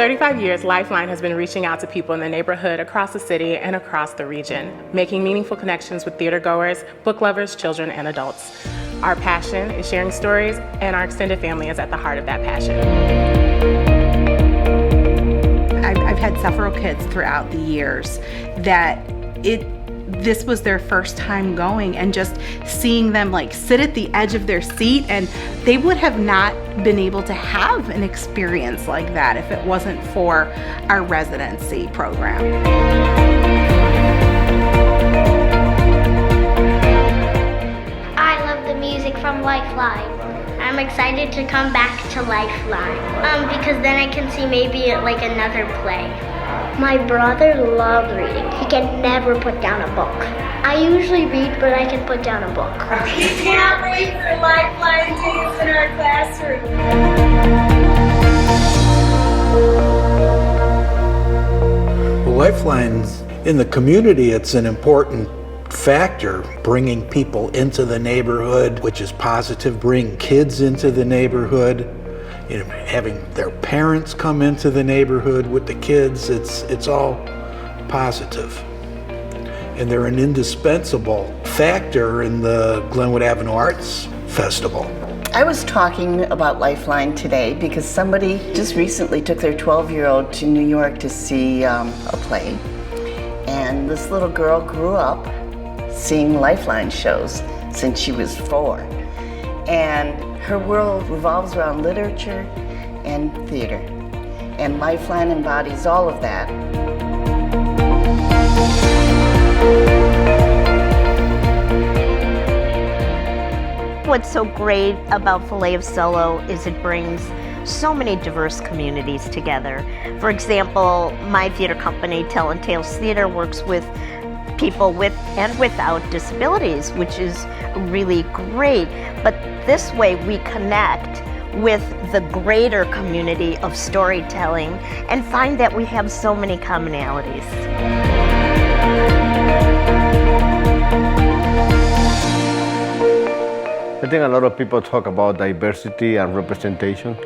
35 years, Lifeline has been reaching out to people in the neighborhood, across the city, and across the region, making meaningful connections with theatergoers, book lovers, children, and adults. Our passion is sharing stories, and our extended family is at the heart of that passion. I've had several kids throughout the years that this was their first time going, and just seeing them like sit at the edge of their seat, and they would have not been able to have an experience like that if it wasn't for our residency program. I love the music from Lifeline. I'm excited to come back to Lifeline because then I can see maybe like another play. My brother loves reading. He can never put down a book. I usually read, but I can put down a book. We can't wait for Lifeline days in our classroom. Well, Lifeline's in the community, it's an important factor, bringing people into the neighborhood, which is positive, bring kids into the neighborhood, having their parents come into the neighborhood with the kids, it's all positive. And they're an indispensable factor in the Glenwood Avenue Arts Festival. I was talking about Lifeline today because somebody just recently took their 12-year-old to New York to see a play. And this little girl grew up seeing Lifeline shows since she was 4. And her world revolves around literature and theater. And Lifeline embodies all of that. What's so great about Filet of Solo is it brings so many diverse communities together. For example, my theater company, Tell and Tales Theater, works with people with and without disabilities, which is really great. But this way we connect with the greater community of storytelling and find that we have so many commonalities. I think a lot of people talk about diversity and representation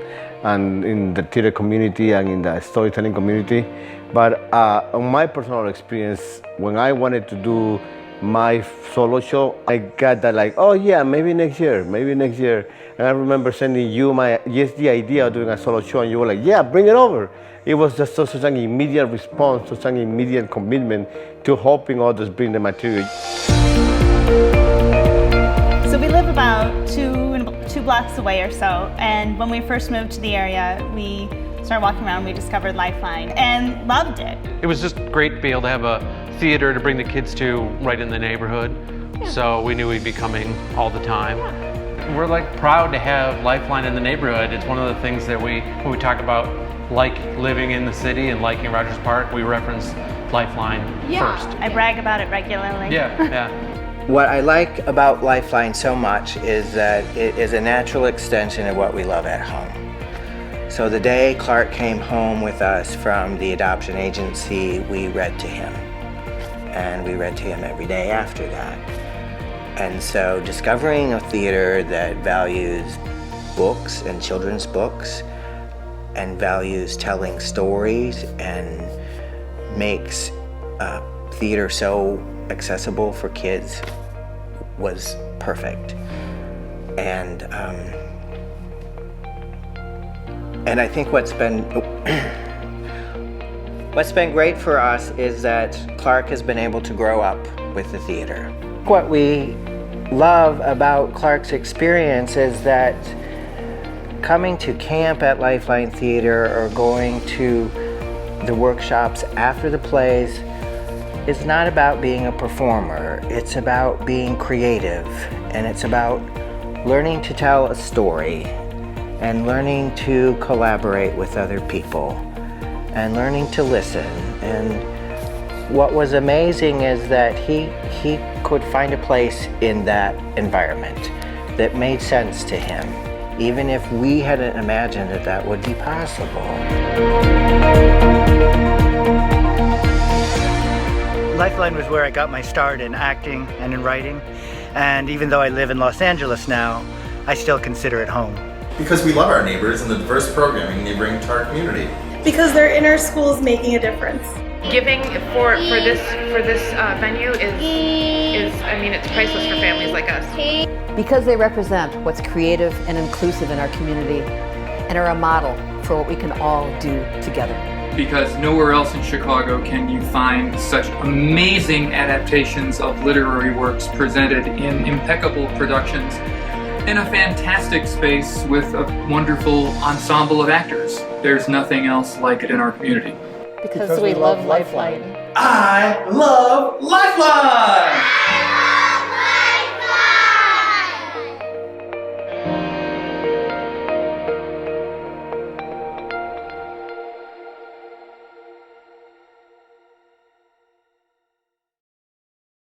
and in the theater community and in the storytelling community. But on my personal experience, when I wanted to do my solo show, I got that like, oh yeah, maybe next year. And I remember sending you the idea of doing a solo show, and you were like, yeah, bring it over. It was just such an immediate response, such an immediate commitment to helping others bring the material. So we live about two blocks away or so, and when we first moved to the area, we started walking around, we discovered Lifeline and loved it. It was just great to be able to have a theater to bring the kids to right in the neighborhood. Yeah. So we knew we'd be coming all the time. Yeah. We're like proud to have Lifeline in the neighborhood. It's one of the things that when we talk about like living in the city and liking Rogers Park, we reference Lifeline first. I brag about it regularly. Yeah. What I like about Lifeline so much is that it is a natural extension of what we love at home. So the day Clark came home with us from the adoption agency, we read to him. And we read to him every day after that. And so discovering a theater that values books and children's books and values telling stories and makes theater so accessible for kids was perfect. And I think what's been great for us is that Clark has been able to grow up with the theater. What we love about Clark's experience is that coming to camp at Lifeline Theater or going to the workshops after the plays is not about being a performer. It's about being creative, and it's about learning to tell a story and learning to collaborate with other people and learning to listen. And what was amazing is that he could find a place in that environment that made sense to him, even if we hadn't imagined that would be possible. Lifeline was where I got my start in acting and in writing, and even though I live in Los Angeles now, I still consider it home. Because we love our neighbors and the diverse programming they bring to our community. Because their inner schools making a difference. Giving for this venue is I mean, it's priceless for families like us. Because they represent what's creative and inclusive in our community and are a model for what we can all do together. Because nowhere else in Chicago can you find such amazing adaptations of literary works presented in impeccable productions in a fantastic space with a wonderful ensemble of actors. There's nothing else like it in our community. Because we love Lifeline. I love Lifeline!